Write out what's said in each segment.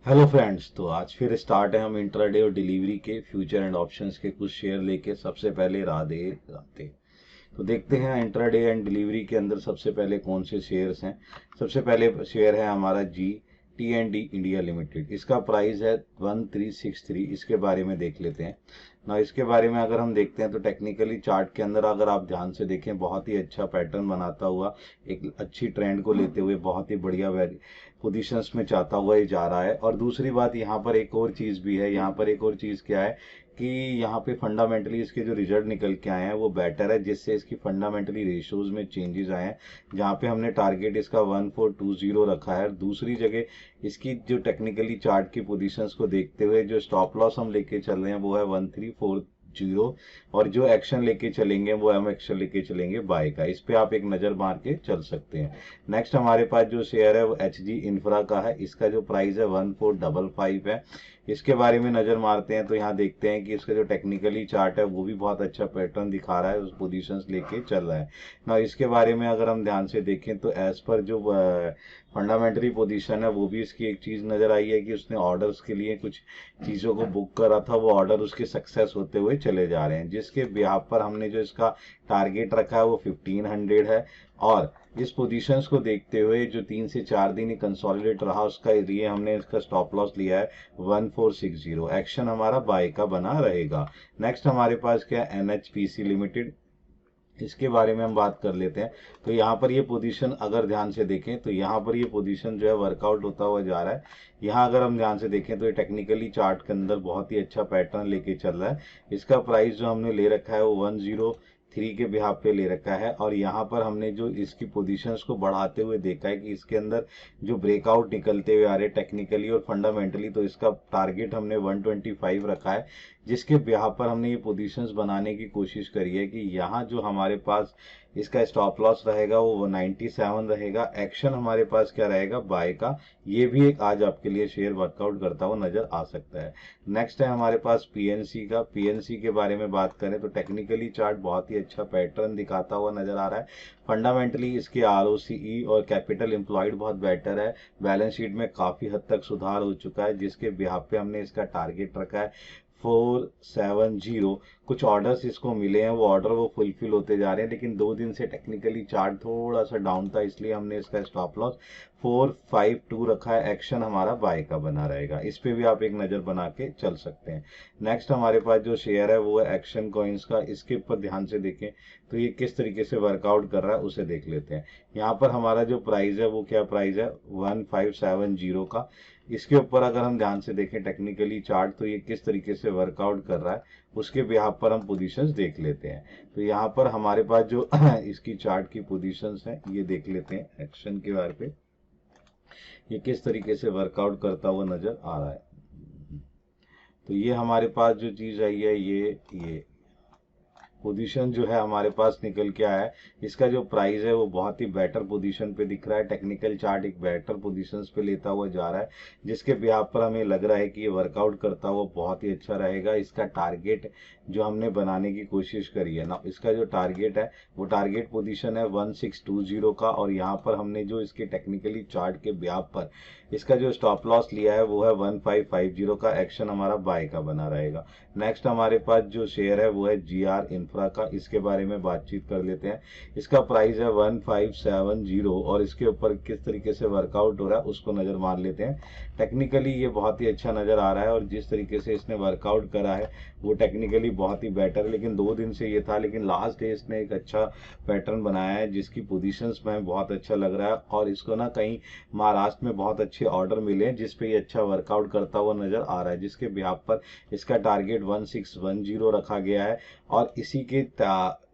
Hello friends, तो आज फिर स्टार्ट है हम इंट्राडे और डिलीवरी के फ्यूचर एंड ऑप्शंस के कुछ शेयर लेके। सबसे पहले राधे राधे। तो देखते हैं इंट्राडे एंड डिलीवरी के अंदर सबसे पहले कौन से शेयर्स हैं। सबसे पहले शेयर है हमारा GT&D इंडिया लिमिटेड। इसका प्राइस है 1363। इसके बारे में देख लेते हैं ना। इसके बारे में अगर हम देखते हैं तो टेक्निकली चार्ट के अंदर अगर आप ध्यान से देखें, बहुत ही अच्छा पैटर्न बनाता हुआ, एक अच्छी ट्रेंड को लेते हुए बहुत ही बढ़िया पोजीशंस में चाहता हुआ ये जा रहा है। और दूसरी बात, यहाँ पर एक और चीज़ भी है। यहाँ पर एक और चीज़ क्या है कि यहाँ पे फंडामेंटली इसके जो रिजल्ट निकल के आए हैं वो बेटर है, जिससे इसकी फंडामेंटली रेशियोज में चेंजेस आए हैं। जहाँ पे हमने टारगेट इसका 1420 रखा है। दूसरी जगह इसकी जो टेक्निकली चार्ट की पोजीशंस को देखते हुए जो स्टॉप लॉस हम लेके चल रहे हैं वो है 1340। और जो एक्शन लेके चलेंगे वो हम एक्शन लेके चलेंगे बाय का। इस पे आप एक नज़र मार के चल सकते हैं। नेक्स्ट हमारे पास जो शेयर है वो HG इंफ्रा का है। इसका जो प्राइस है 1455 है। इसके बारे में नज़र मारते हैं तो यहाँ देखते हैं कि इसका जो टेक्निकली चार्ट है वो भी बहुत अच्छा पैटर्न दिखा रहा है, उस पोजीशंस लेके चल रहा है ना। इसके बारे में अगर हम ध्यान से देखें तो एज पर जो फंडामेंटली पोजीशन है वो भी इसकी एक चीज़ नज़र आई है कि उसने ऑर्डर्स के लिए कुछ चीज़ों को बुक करा था, वो ऑर्डर उसके सक्सेस होते हुए चले जा रहे हैं, जिसके बिहाफ पर हमने जो इसका टारगेट रखा है वो 1500 है। और इस पोजीशंस को देखते हुए जो 3 से 4 दिन ही कंसोलिडेट रहा, उसका लिए हमने इसका स्टॉप लॉस लिया है 1460। एक्शन हमारा बाय का बना रहेगा। नेक्स्ट हमारे पास क्या है, NHPC लिमिटेड। इसके बारे में हम बात कर लेते हैं। तो यहाँ पर ये पोजीशन अगर ध्यान से देखें तो यहाँ पर ये पोजीशन जो है वर्कआउट होता हुआ जा रहा है। यहाँ अगर हम ध्यान से देखें तो ये टेक्निकली चार्ट के अंदर बहुत ही अच्छा पैटर्न लेके चल रहा है। इसका प्राइस जो हमने ले रखा है वो 103 के बिहाफ पे ले रखा है। और यहाँ पर हमने जो इसकी पोजीशंस को बढ़ाते हुए देखा है कि इसके अंदर जो ब्रेकआउट निकलते हुए आ रहे टेक्निकली और फंडामेंटली, तो इसका टारगेट हमने 125 रखा है, जिसके बिहाफ पर हमने ये पोजीशंस बनाने की कोशिश करी है कि यहाँ जो हमारे पास इसका स्टॉप लॉस रहेगा वो 97 रहेगा। एक्शन हमारे पास क्या रहेगा, बाय का। ये भी एक आज आपके लिए शेयर वर्कआउट करता हुआ नजर आ सकता है। नेक्स्ट है हमारे पास PNC का। PNC के बारे में बात करें तो टेक्निकली चार्ट बहुत ही अच्छा पैटर्न दिखाता हुआ नजर आ रहा है। फंडामेंटली इसकी ROCE और कैपिटल एम्प्लॉयड बहुत बेटर है। बैलेंस शीट में काफ़ी हद तक सुधार हो चुका है, जिसके बिहाफ पे हमने इसका टारगेट रखा है 470। कुछ ऑर्डर्स इसको मिले हैं, वो ऑर्डर वो फुलफिल होते जा रहे हैं, लेकिन 2 दिन से टेक्निकली चार्ट थोड़ा सा डाउन था, इसलिए हमने इसका स्टॉप लॉस 452 रखा है। एक्शन हमारा बाय का बना रहेगा। इस पे भी आप एक नज़र बना के चल सकते हैं। नेक्स्ट हमारे पास जो शेयर है वो है एक्शन कॉइन्स का। इसके ऊपर ध्यान से देखें तो ये किस तरीके से वर्कआउट कर रहा है उसे देख लेते हैं। यहाँ पर हमारा जो प्राइस है वो क्या प्राइस है 1570 का। इसके ऊपर अगर हम ध्यान से देखें टेक्निकली चार्ट तो ये किस तरीके से वर्कआउट कर रहा है, उसके बिहाफ पर हम पोजीशंस देख लेते हैं। तो यहाँ पर हमारे पास जो इसकी चार्ट की पोजीशंस हैं ये देख लेते हैं। एक्शन के बारे पे ये किस तरीके से वर्कआउट करता हुआ नजर आ रहा है। तो ये हमारे पास जो चीज़ आई है ये पोजीशन जो है हमारे पास निकल के आया है। इसका जो प्राइस है वो बहुत ही बेटर पोजीशन पे दिख रहा है। टेक्निकल चार्ट एक बेटर पोजीशंस पे लेता हुआ जा रहा है, जिसके बिहाफ पर हमें लग रहा है कि ये वर्कआउट करता हुआ बहुत ही अच्छा रहेगा। इसका टारगेट जो हमने बनाने की कोशिश करी है ना, इसका जो टारगेट है वो टारगेट पोजीशन है 1620 का। और यहाँ पर हमने जो इसके टेक्निकली चार्ट के बिहाफ पर इसका जो स्टॉप लॉस लिया है वो है 1550 का। एक्शन हमारा बाय का बना रहेगा। नेक्स्ट हमारे पास जो शेयर है वो है GR इंफ्रा का। इसके बारे में बातचीत कर लेते हैं। इसका प्राइस है 1570 और इसके ऊपर किस तरीके से वर्कआउट हो रहा है उसको नज़र मार लेते हैं। टेक्निकली ये बहुत ही अच्छा नज़र आ रहा है और जिस तरीके से इसने वर्कआउट करा है वो टेक्निकली बहुत ही बेटर है, लेकिन 2 दिन से ये था, लेकिन लास्ट डे इसने एक अच्छा पैटर्न बनाया है जिसकी पोजीशंस में बहुत अच्छा लग रहा है। और इसको ना कहीं महाराष्ट्र में बहुत अच्छे ऑर्डर मिले हैं जिसपे ये अच्छा वर्कआउट करता हुआ नजर आ रहा है, जिसके बिहाफ पर इसका टारगेट 1610 रखा गया है। और इसी के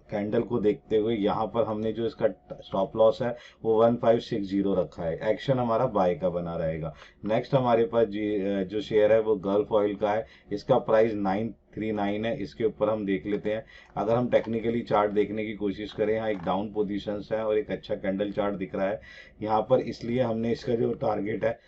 कैंडल को देखते हुए यहाँ पर हमने जो इसका स्टॉप लॉस है वो 1560 रखा है। एक्शन हमारा बाय का बना रहेगा। नेक्स्ट हमारे पास जो शेयर है वो गल्फ ऑयल का है। इसका प्राइस 3839 है, इसके ऊपर हम देख लेते हैं। अगर हम टेक्निकली चार्ट देखने की कोशिश करें, यहाँ एक डाउन पोजीशंस है और एक अच्छा कैंडल चार्ट दिख रहा है यहाँ पर, इसलिए हमने इसका जो टारगेट है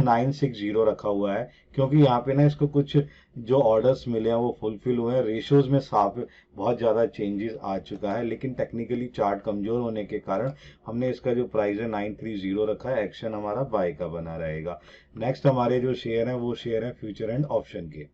960 रखा हुआ है, क्योंकि यहाँ पे ना इसको कुछ जो ऑर्डर्स मिले हैं वो फुलफिल हुए हैं। रेशियोज में साफ बहुत ज़्यादा चेंजेस आ चुका है, लेकिन टेक्निकली चार्ट कमजोर होने के कारण हमने इसका जो प्राइस है 930 रखा है। एक्शन हमारा बाय का बना रहेगा। नेक्स्ट हमारे जो शेयर हैं वो शेयर हैं फ्यूचर एंड ऑप्शन के।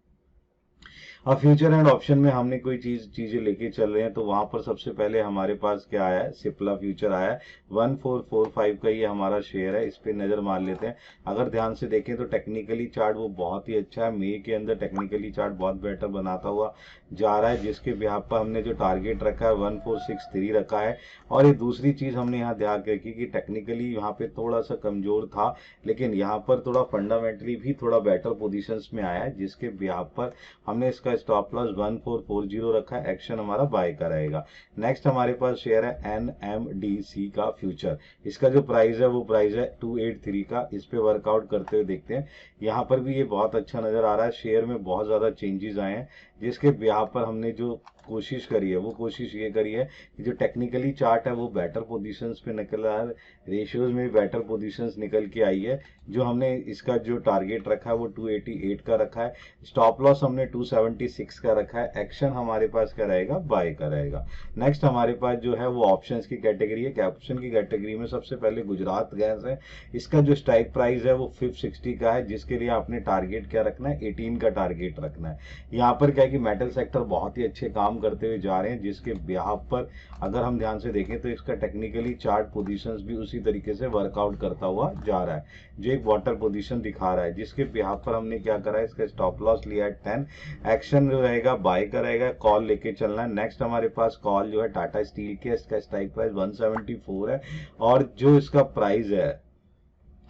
अब फ्यूचर एंड ऑप्शन में हमने कोई चीजें लेके चल रहे हैं, तो वहां पर सबसे पहले हमारे पास क्या आया है, सिप्ला फ्यूचर आया है 1445 का, ये हमारा शेयर है। इस पे नजर मार लेते हैं। अगर ध्यान से देखें तो टेक्निकली चार्ट वो बहुत ही अच्छा है। मई के अंदर टेक्निकली चार्ट बहुत बेटर बनाता हुआ जा रहा है, जिसके बिहाफ पर हमने जो टारगेट रखा है 1463 रखा है। और ये दूसरी चीज हमने यहाँ ध्यान रखी कि टेक्निकली यहाँ पे थोड़ा सा कमजोर था, लेकिन यहाँ पर थोड़ा फंडामेंटली भी थोड़ा बेटर पोजिशंस में आया है, जिसके बिहाफ पर हमने इसका स्टॉप लॉस 1440 रखा है। एक्शन हमारा बाय का रहेगा। नेक्स्ट हमारे पास शेयर है NMDC का फ्यूचर। इसका जो प्राइस है वो प्राइस है 283 का। इस पे वर्कआउट करते हुए देखते हैं। यहाँ पर भी ये बहुत अच्छा नजर आ रहा है। शेयर में बहुत ज्यादा चेंजेस आए हैं, जिसके बिहार पर हमने जो कोशिश करी है वो कोशिश ये करी है कि जो टेक्निकली चार्ट है वो बेटर पोजीशंस पे निकल रहा है, रेशियोज में भी बेटर पोजीशंस निकल के आई है। जो हमने इसका जो टारगेट रखा है वो 288 का रखा है। स्टॉप लॉस हमने 276 का रखा है। एक्शन हमारे पास क्या रहेगा, बाय का रहेगा। नेक्स्ट हमारे पास जो है वो ऑप्शंस की कैटेगरी है। ऑप्शन की कैटेगरी में सबसे पहले गुजरात गैस है। इसका जो स्ट्राइक प्राइस है वो 560 का है, जिसके लिए आपने टारगेट क्या रखना है, 18 का टारगेट रखना है। यहाँ पर क्या है कि मेटल सेक्टर बहुत ही अच्छे काम करते हुए जा रहे हैं, जिसके बिहाफ पर अगर हम ध्यान से देखें तो इसका टेक्निकली चार्ट पोजीशंस भी उसी तरीके से वर्कआउट करता हुआ जा रहा है, जो एक वाटर पोजीशन दिखा रहा है, जिसके बिहाफ पर हमने क्या करा है, इसका स्टॉप लॉस लिया है 10। एक्शन जो रहेगा बाय का रहेगा, कॉल लेके चलना है। नेक्स्ट हमारे पास कॉल जो है टाटा स्टील के, इसका स्ट्राइक प्राइस 174 है, और जो इसका प्राइस है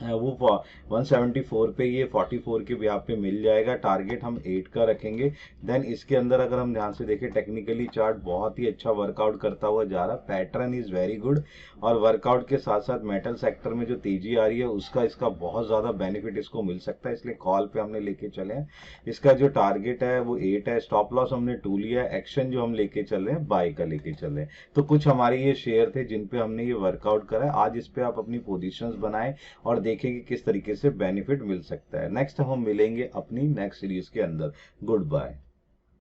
वो 174 पे ये 44 के बिहाफ पे मिल जाएगा। टारगेट हम 8 का रखेंगे। देन इसके अंदर अगर हम ध्यान से देखें टेक्निकली चार्ट बहुत ही अच्छा वर्कआउट करता हुआ जा रहा है। पैटर्न इज वेरी गुड, और वर्कआउट के साथ साथ मेटल सेक्टर में जो तेजी आ रही है उसका इसका बहुत ज्यादा बेनिफिट इसको मिल सकता है, इसलिए कॉल पे हमने लेके चले हैं। इसका जो टारगेट है वो 8 है। स्टॉप लॉस हमने 2 लिया है। एक्शन जो हम लेके चल रहे हैं बाय का लेके चल रहे हैं। तो कुछ हमारे ये शेयर थे जिन पे हमने ये वर्कआउट करा है। आज इस पे आप अपनी पोजिशंस बनाएं और देखें कि किस तरीके से बेनिफिट मिल सकता है। नेक्स्ट हम मिलेंगे अपनी नेक्स्ट सीरीज के अंदर। Good bye.